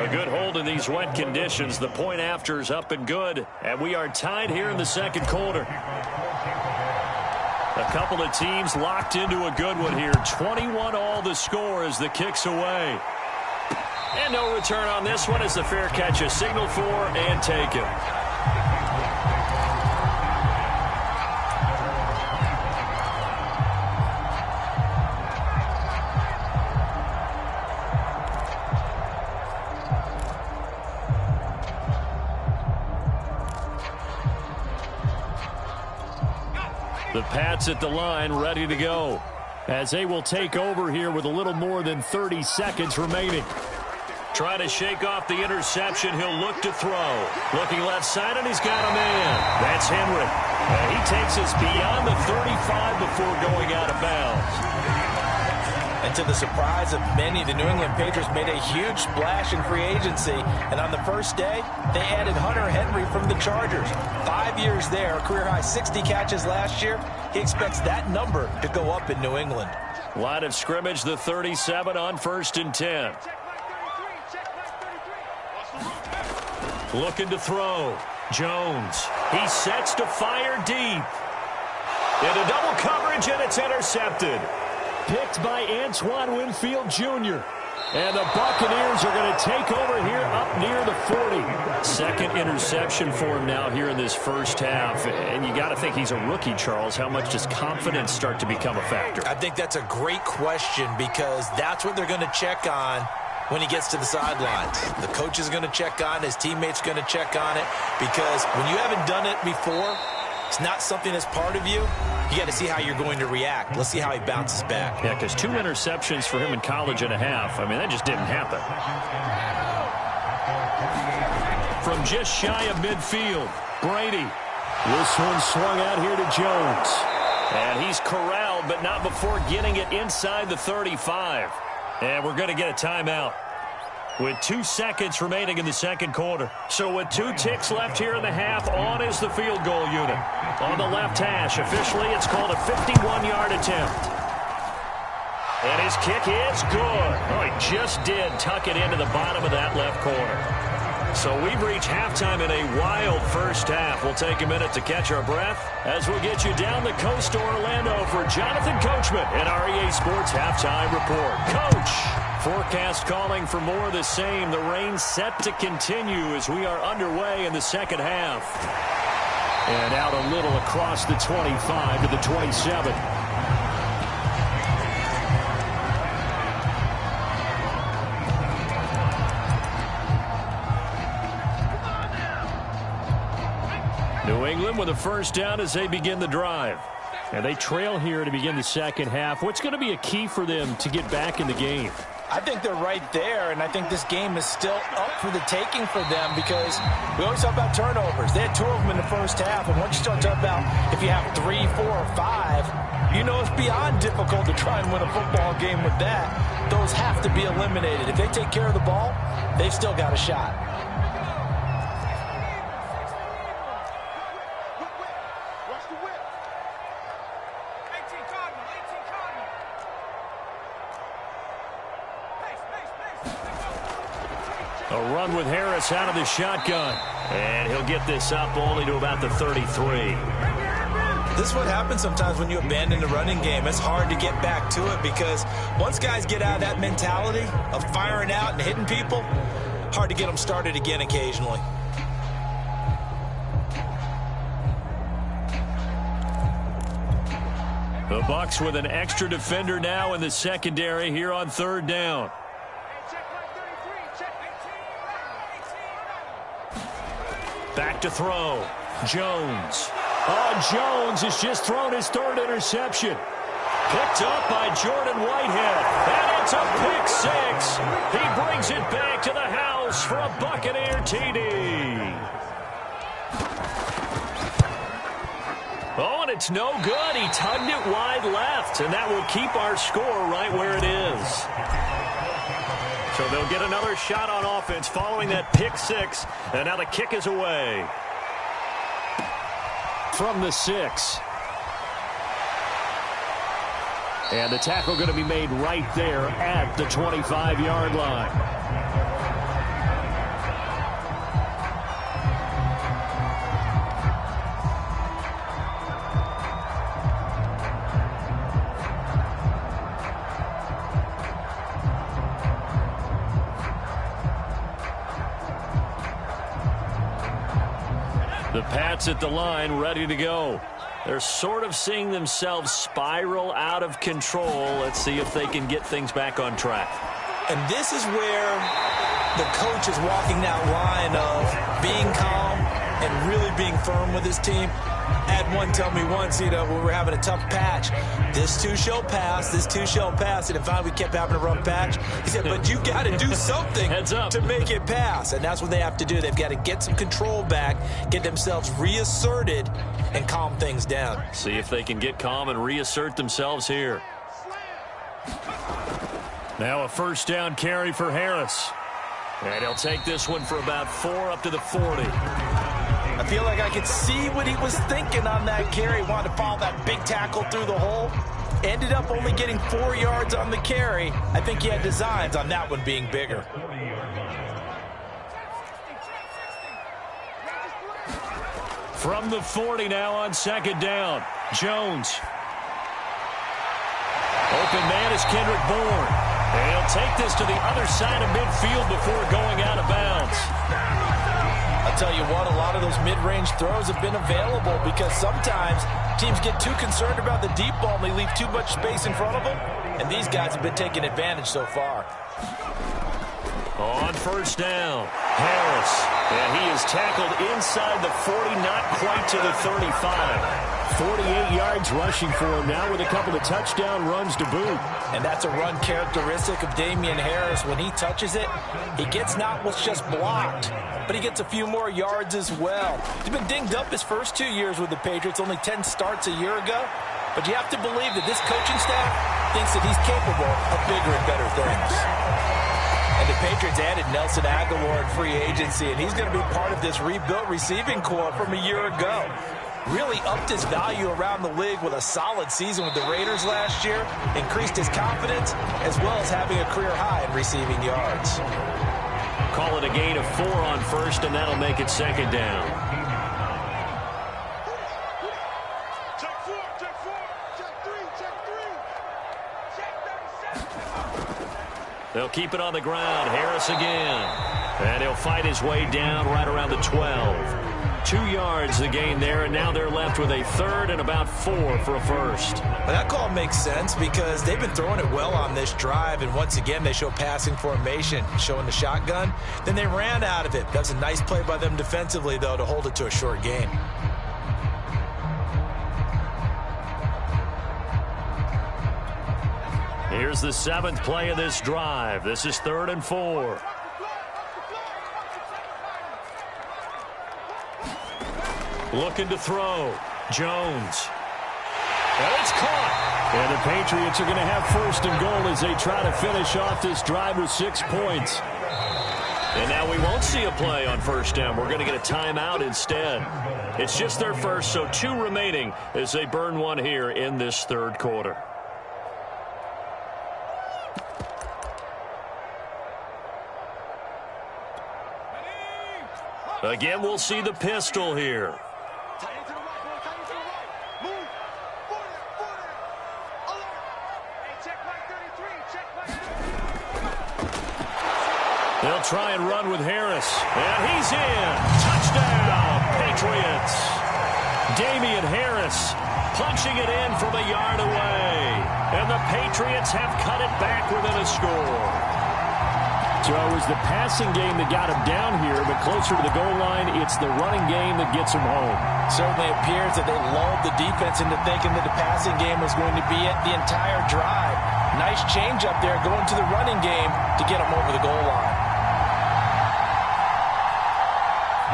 A good hold in these wet conditions. The point after is up and good. And we are tied here in the second quarter. A couple of teams locked into a good one here. 21 all the score as the kick's away. And no return on this one as the fair catch is signaled for and taken. The Pats at the line, ready to go, as they will take over here with a little more than 30 seconds remaining. Trying to shake off the interception. He'll look to throw. Looking left side, and he's got a man. That's Henry. And he takes us beyond the 35 before going out of bounds. And to the surprise of many, the New England Patriots made a huge splash in free agency. And on the first day, they added Hunter Henry from the Chargers. 5 years there, a career-high 60 catches last year. He expects that number to go up in New England. Line of scrimmage, the 37 on 1st and 10. Looking to throw. Jones. He sets to fire deep. Into double coverage, and it's intercepted. Picked by Antoine Winfield Jr. And the Buccaneers are going to take over here up near the 40. Second interception for him now here in this first half. And you got to think he's a rookie, Charles. How much does confidence start to become a factor? I think that's a great question because that's what they're going to check on when he gets to the sidelines. The coach is going to check on it. His teammates going to check on it because when you haven't done it before, it's not something that's part of you. You got to see how you're going to react. Let's see how he bounces back. Yeah, because 2 interceptions for him in college and a half. I mean, that just didn't happen. From just shy of midfield, Brady. This one swung out here to Jones. And he's corralled, but not before getting it inside the 35. And we're going to get a timeout with 2 seconds remaining in the second quarter. So with 2 ticks left here in the half, on is the field goal unit. On the left hash, officially it's called a 51-yard attempt. And his kick is good. Oh, he just did tuck it into the bottom of that left corner. So we've reached halftime in a wild first half. We'll take a minute to catch our breath as we'll get you down the coast to Orlando for Jonathan Coachman and our EA Sports Halftime Report. Coach, forecast calling for more of the same. The rain set to continue as we are underway in the second half. And out a little across the 25 to the 27. New England with a first down as they begin the drive. And they trail here to begin the second half. What's going to be a key for them to get back in the game? I think they're right there, and I think this game is still up for the taking for them because we always talk about turnovers. They had 2 of them in the first half, and once you start talking about if you have 3, 4, or 5, you know it's beyond difficult to try and win a football game with that. Those have to be eliminated. If they take care of the ball, they've still got a shot. A run with Harris out of the shotgun. And he'll get this up only to about the 33. This is what happens sometimes when you abandon the running game. It's hard to get back to it because once guys get out of that mentality of firing out and hitting people, hard to get them started again occasionally. The Bucs with an extra defender now in the secondary here on 3rd down. Back to throw. Jones. Oh, Jones has just thrown his 3rd interception. Picked up by Jordan Whitehead. And it's a pick 6. He brings it back to the house for a Buccaneer TD. Oh, and it's no good. He tugged it wide left, and that will keep our score right where it is. So they'll get another shot on offense following that pick 6, and now the kick is away. From the 6. And the tackle going to be made right there at the 25-yard line. The Pats at the line, ready to go. They're sort of seeing themselves spiral out of control. Let's see if they can get things back on track. And this is where the coach is walking that line of being calm and really being firm with his team. Had one tell me once, when we were having a tough patch, this too shall pass, this too shall pass. And if finally we kept having a rough patch, he said, but you got to do something to make it pass. And that's what they have to do. They've got to get some control back, get themselves reasserted, and calm things down. See if they can get calm and reassert themselves here. Now a first down carry for Harris. And he'll take this one for about 4 up to the 40. I feel like I could see what he was thinking on that carry. Wanted to follow that big tackle through the hole. Ended up only getting 4 yards on the carry. I think he had designs on that one being bigger. From the 40 now on second down. Jones. Open man is Kendrick Bourne. And he'll take this to the other side of midfield before going out of bounds. I'll tell you what, a lot of those mid-range throws have been available because sometimes teams get too concerned about the deep ball and they leave too much space in front of them. And these guys have been taking advantage so far. On first down, Harris. And he is tackled inside the 40, not quite to the 35. 48 yards rushing for him now with a couple of touchdown runs to boot. And that's a run characteristic of Damian Harris. When he touches it, he gets not what's just blocked, but he gets a few more yards as well. He's been dinged up his first 2 years with the Patriots, only 10 starts a year ago. But you have to believe that this coaching staff thinks that he's capable of bigger and better things. And the Patriots added Nelson Aguilar in free agency, and he's going to be part of this rebuilt receiving corps from a year ago. Really upped his value around the league with a solid season with the Raiders last year, increased his confidence, as well as having a career high in receiving yards. Call it a gain of 4 on first, and that'll make it second down. Check 4, check 4, check 3, check 3, check 37. They'll keep it on the ground. Harris again. And he'll fight his way down right around the 12. 2 yards the gain there, and now they're left with a third and about 4 for a first. Well, that call makes sense because they've been throwing it well on this drive, and once again they show passing formation, showing the shotgun. Then they ran out of it. That was a nice play by them defensively, though, to hold it to a short gain. Here's the 7th play of this drive. This is 3rd and 4. Looking to throw. Jones. And it's caught. And the Patriots are going to have 1st and goal as they try to finish off this drive with 6 points. And now we won't see a play on 1st down. We're going to get a timeout instead. It's just their first, so 2 remaining as they burn one here in this 3rd quarter. Again, we'll see the pistol here. They'll try and run with Harris. And he's in. Touchdown, Patriots. Damian Harris punching it in from a yard away. And the Patriots have cut it back within a score. So it was the passing game that got him down here, but closer to the goal line, it's the running game that gets him home. Certainly appears that they lulled the defense into thinking that the passing game was going to be it the entire drive. Nice change up there going to the running game to get him over the goal line.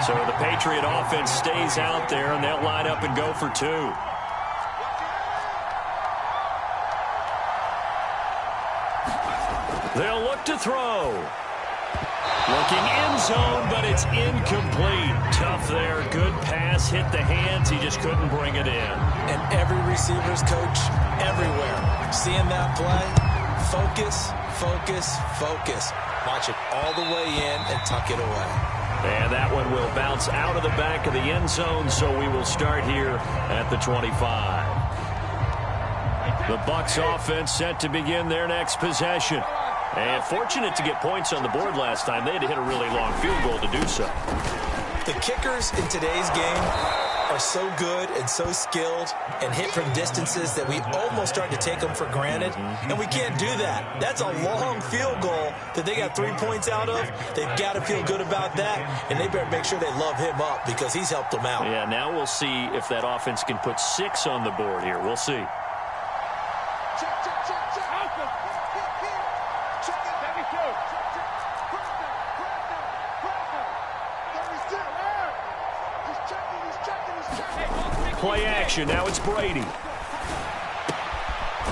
So the Patriot offense stays out there, and they'll line up and go for 2. They'll look to throw. Looking end zone, but it's incomplete. Tough there. Good pass. Hit the hands. He just couldn't bring it in. And every receiver's coach everywhere. Seeing that play, focus, focus, focus. Watch it all the way in and tuck it away. And that one will bounce out of the back of the end zone, so we will start here at the 25. The Bucs offense set to begin their next possession. And fortunate to get points on the board last time. They had to hit a really long field goal to do so. The kickers in today's game are so good and so skilled and hit from distances that we almost start to take them for granted, and we can't do that. That's a long field goal that they got 3 points out of. They've got to feel good about that, and they better make sure they love him up because he's helped them out. Yeah, now we'll see if that offense can put 6 on the board here. We'll see. Play action. Now it's Brady.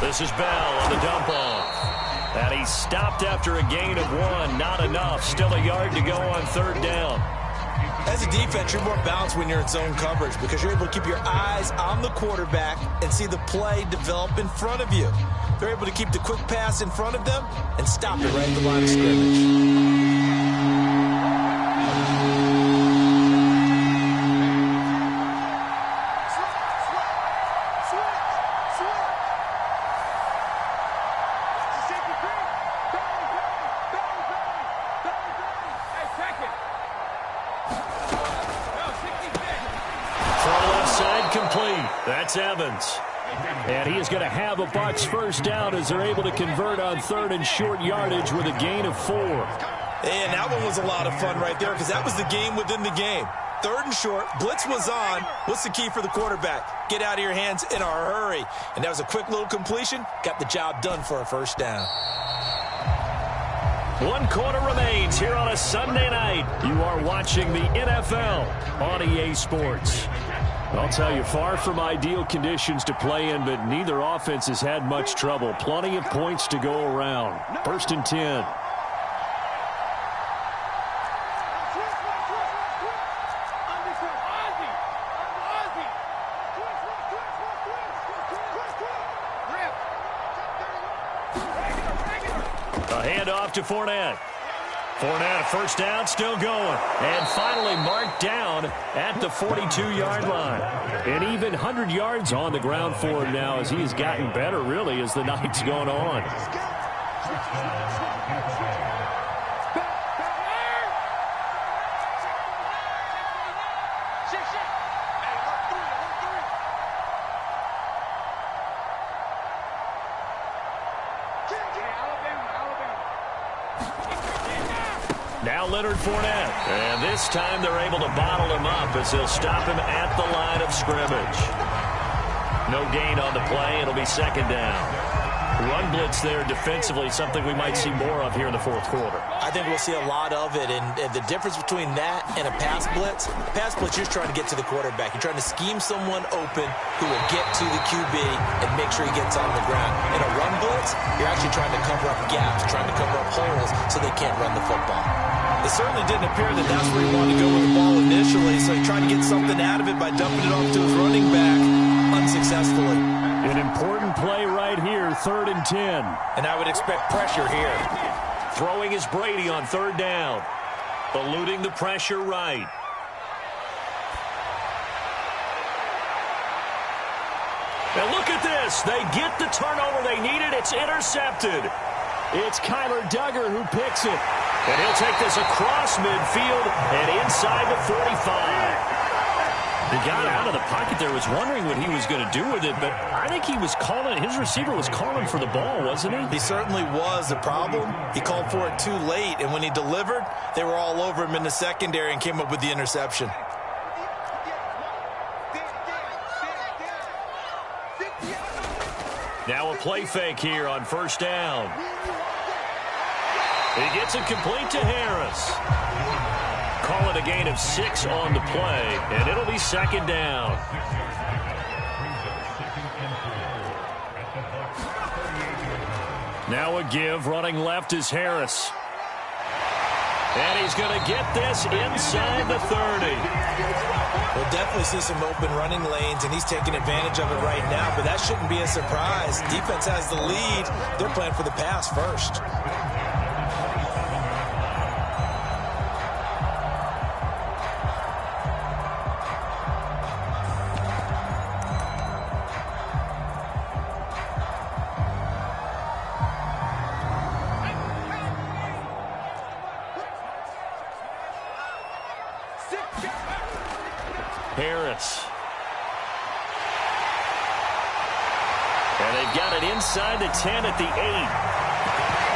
This is Bell on the dump off. And he's stopped after a gain of 1. Not enough. Still a yard to go on 3rd down. As a defense, you're more balanced when you're in zone coverage because you're able to keep your eyes on the quarterback and see the play develop in front of you. They're able to keep the quick pass in front of them and stop it right at the line of scrimmage. That's Evans. And he is going to have a Bucs first down as they're able to convert on 3rd and short yardage with a gain of 4. And that one was a lot of fun right there because that was the game within the game. 3rd and short, blitz was on. What's the key for the quarterback? Get out of your hands in a hurry. And that was a quick little completion. Got the job done for a first down. 1 quarter remains here on a Sunday night. You are watching the NFL on EA Sports. I'll tell you, far from ideal conditions to play in, but neither offense has had much trouble. Plenty of points to go around. 1st and 10. A handoff to Fournette. Fournette, a first down, still going. And finally marked down at the 42-yard line. An even 100 yards on the ground for him now as he has gotten better, really, as the night's gone on. Now Leonard Fournette. And this time they're able to bottle him up as they'll stop him at the line of scrimmage. No gain on the play. It'll be 2nd down. Run blitz there defensively, something we might see more of here in the 4th quarter. I think we'll see a lot of it, and the difference between that and a pass blitz, you're just trying to get to the quarterback. You're trying to scheme someone open who will get to the QB and make sure he gets on the ground. In a run blitz, you're actually trying to cover up gaps, trying to cover up holes so they can't run the football. It certainly didn't appear that that's where he wanted to go with the ball initially, so he tried to get something out of it by dumping it off to his running back unsuccessfully. An important play right here, 3rd and 10. And I would expect pressure here. Throwing is Brady on 3rd down. Eluding the pressure right. Now look at this. They get the turnover they needed. It's intercepted. It's Kyler Duggar who picks it. And he'll take this across midfield and inside the 45. He got out of the pocket there, was wondering what he was going to do with it, but I think he was calling, his receiver was calling for the ball, wasn't he? He certainly was. The problem, he called for it too late, and when he delivered, they were all over him in the secondary and came up with the interception. Now a play fake here on 1st down. He gets it complete to Harris. Call it a gain of 6 on the play, and it'll be 2nd down. Now a give, running left is Harris. And he's going to get this inside the 30. We'll definitely see some open running lanes, and he's taking advantage of it right now, but that shouldn't be a surprise. Defense has the lead. They're playing for the pass first. Harris. And they've got it inside the 10 at the 8.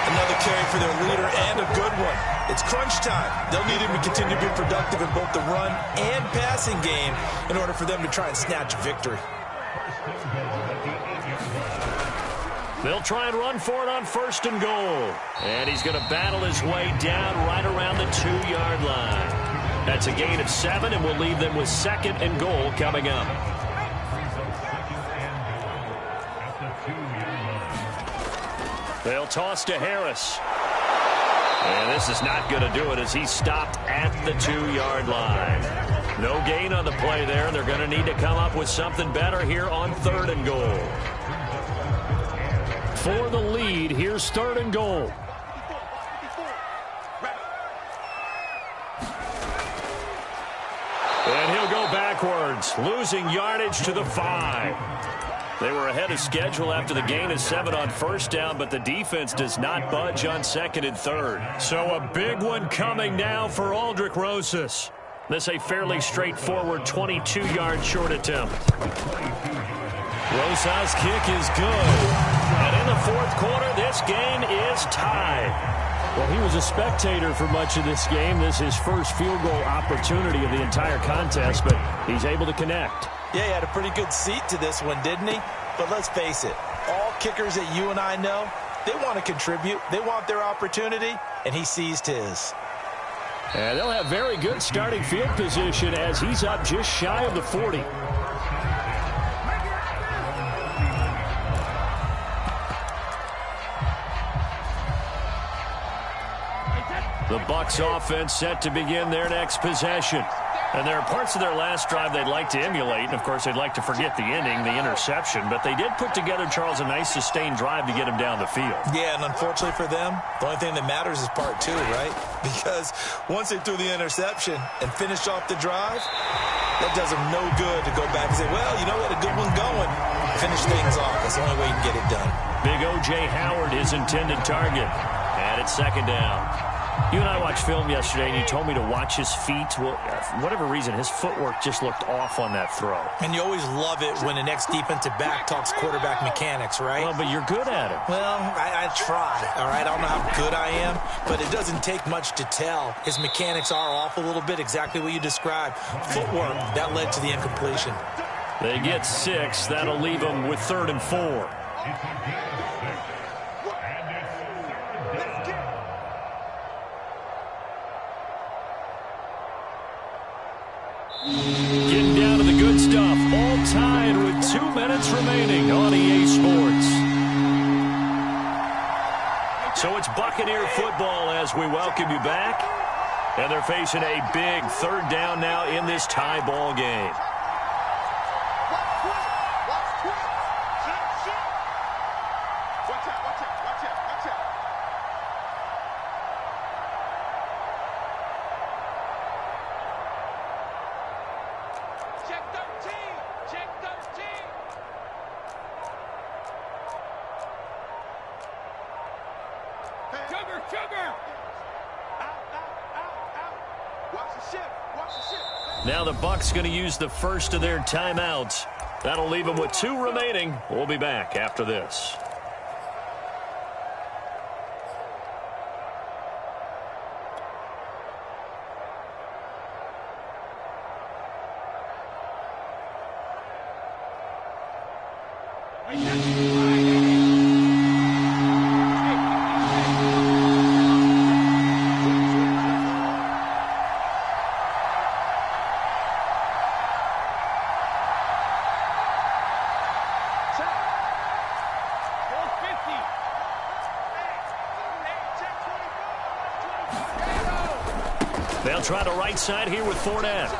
Another carry for their leader and a good one. It's crunch time. They'll need him to continue to be productive in both the run and passing game in order for them to try and snatch a victory. They'll try and run for it on 1st and goal. And he's going to battle his way down right around the 2-yard line. That's a gain of 7, and we'll leave them with 2nd and goal coming up. They'll toss to Harris. And this is not going to do it as he's stopped at the 2-yard line. No gain on the play there. They're going to need to come up with something better here on 3rd and goal. For the lead, here's 3rd and goal. And he'll go backwards, losing yardage to the 5. They were ahead of schedule after the gain of 7 on 1st down, but the defense does not budge on 2nd and 3rd. So a big one coming now for Aldrich Rosas. This a fairly straightforward 22-yard short attempt. Rosas' kick is good. And in the 4th quarter, this game is tied. Well, he was a spectator for much of this game. This is his first field goal opportunity of the entire contest, but he's able to connect. Yeah, he had a pretty good seat to this one, didn't he? But let's face it, all kickers that you and I know, they want to contribute. They want their opportunity, and he seized his. And they'll have very good starting field position as he's up just shy of the 40. The Bucs offense set to begin their next possession. And there are parts of their last drive they'd like to emulate. And, of course, they'd like to forget the ending, the interception. But they did put together, Charles, a nice sustained drive to get him down the field. Yeah, and unfortunately for them, the only thing that matters is part 2, right? Because once they threw the interception and finished off the drive, that does them no good to go back and say, well, you know, we had a good one going. Finish things off. That's the only way you can get it done. Big O.J. Howard, his intended target. And it's 2nd down. You and I watched film yesterday, and you told me to watch his feet. Well, for whatever reason, his footwork just looked off on that throw. And you always love it when the next defensive back talks quarterback mechanics, right? Well, but you're good at it. Well, I try, all right? I don't know how good I am, but it doesn't take much to tell. His mechanics are off a little bit, exactly what you described. Footwork, that led to the incompletion. They get 6. That'll leave them with 3rd and 4. Getting down to the good stuff, all tied with 2 minutes remaining on EA Sports. So it's Buccaneer football as we welcome you back. And they're facing a big 3rd down now in this tie ball game. Now the Bucs going to use the first of their timeouts. That'll leave them with 2 remaining. We'll be back after this. They'll try the right side here with Fournette.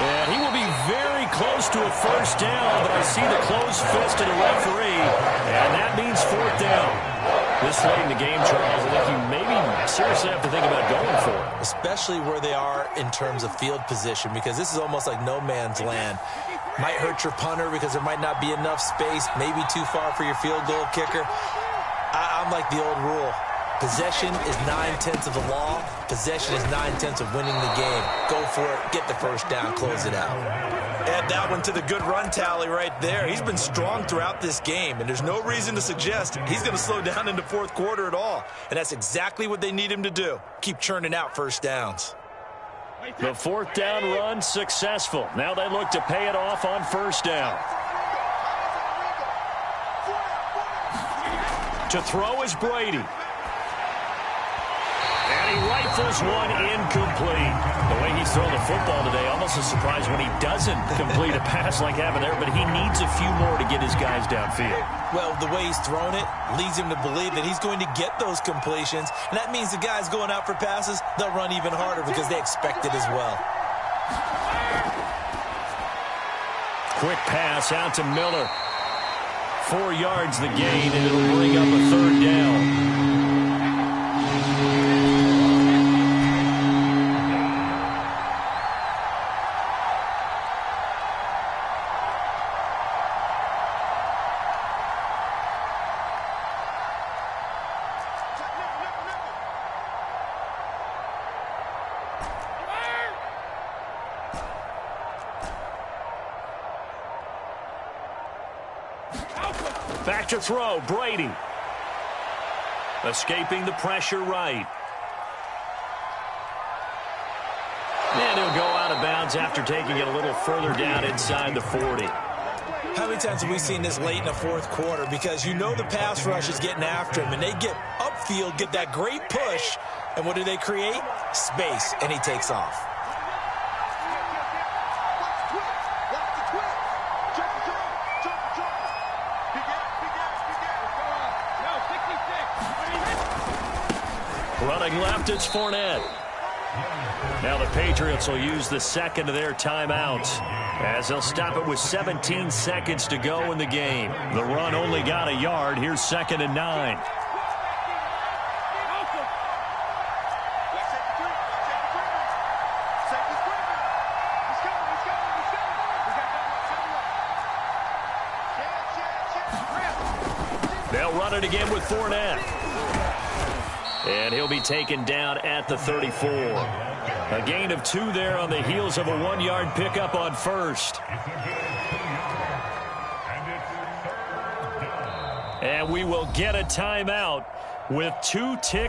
And he will be very close to a 1st down, but I see the closed fist of the referee, and that means 4th down. This late in the game, Charles, I think you maybe seriously have to think about going for it. Especially where they are in terms of field position, because this is almost like no man's land. Might hurt your punter because there might not be enough space, maybe too far for your field goal kicker. I'm like the old rule. Possession is 9/10 of the law. Possession is 9/10 of winning the game. Go for it. Get the first down. Close it out. Add that one to the good run tally right there. He's been strong throughout this game, and there's no reason to suggest he's going to slow down in the fourth quarter at all. And that's exactly what they need him to do. Keep churning out first downs. The fourth down run successful. Now they look to pay it off on first down. To throw is Brady. And he rifles one incomplete. The way he's thrown the football today, almost a surprise when he doesn't complete a pass like happened there, but he needs a few more to get his guys downfield. Well, the way he's thrown it leads him to believe that he's going to get those completions, and that means the guys going out for passes, they'll run even harder because they expect it as well. Quick pass out to Miller. 4 yards the gain, and it'll bring up a third down. Back to throw, Brady. Escaping the pressure right. And he'll go out of bounds after taking it a little further down inside the 40. How many times have we seen this late in the fourth quarter? Because you know the pass rush is getting after him, and they get upfield, get that great push, and what do they create? Space, and he takes off. Running left, it's Fournette. Now the Patriots will use the second of their timeouts as they'll stop it with 17 seconds to go in the game. The run only got a yard. Here's 2nd and 9. They'll run it again with Fournette. And he'll be taken down at the 34. A gain of 2 there on the heels of a 1-yard pickup on first. And we will get a timeout with 2 ticks.